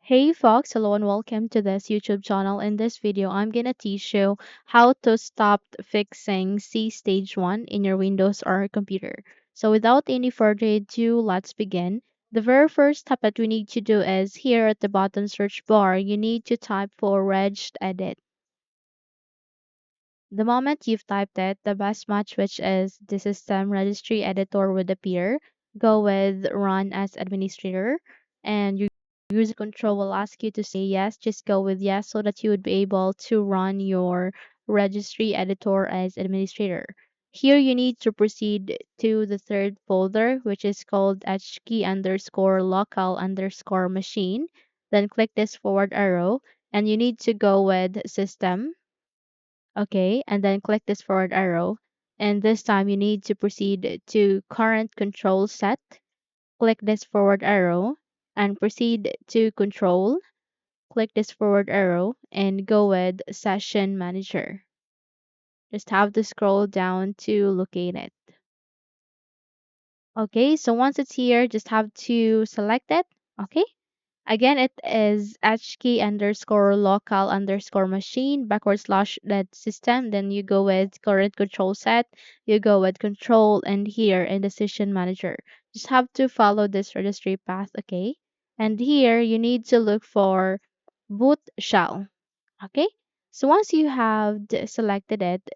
Hey folks, hello and welcome to this YouTube channel. In this video, I'm gonna teach you how to stop fixing C stage 1 in your Windows or computer. So without any further ado, let's begin. The very first step that we need to do is here at the bottom search bar, you need to type for regedit. The moment you've typed it, the best match, which is the system registry editor, would appear. Go with run as administrator, and your user control will ask you to say yes. Just go with yes so that you would be able to run your registry editor as administrator. Here you need to proceed to the third folder, which is called hkey underscore local underscore machine. Then click this forward arrow, and you need to go with system. Okay, and then click this forward arrow. And this time you need to proceed to current control set. Click this forward arrow and proceed to control. Click this forward arrow and go with session manager. Just have to scroll down to locate it. Okay, so once it's here, just have to select it. Okay. Again, it is hkey underscore local underscore machine backward slash that system. Then you go with current control set. You go with control and here in decision manager. Just have to follow this registry path, okay? And here you need to look for boot shell, okay? So once you have selected it,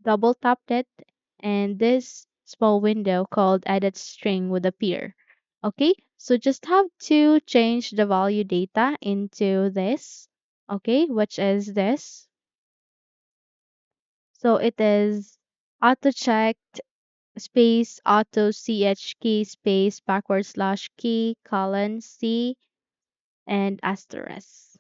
double tap it, and this small window called edit string would appear. Okay, so just have to change the value data into this, okay, which is this. So it is auto check space auto ch key space backward slash key colon c and asterisk.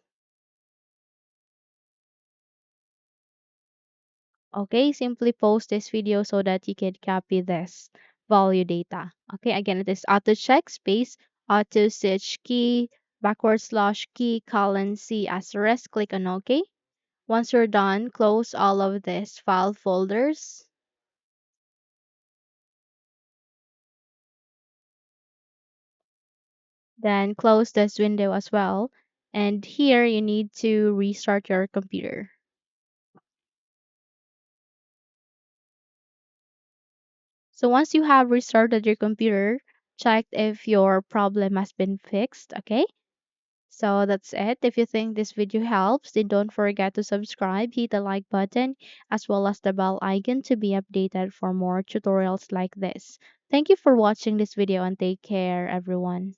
Okay, simply post this video so that you can copy this value data. Okay, again, it is auto check space auto ch key backward slash key colon c asterisk. Click on OK. Once you're done, close all of these file folders. Then close this window as well. And here you need to restart your computer. So once you have restarted your computer, check if your problem has been fixed. Okay. So that's it. If you think this video helps, then don't forget to subscribe, hit the like button, as well as the bell icon to be updated for more tutorials like this. Thank you for watching this video and take care, everyone.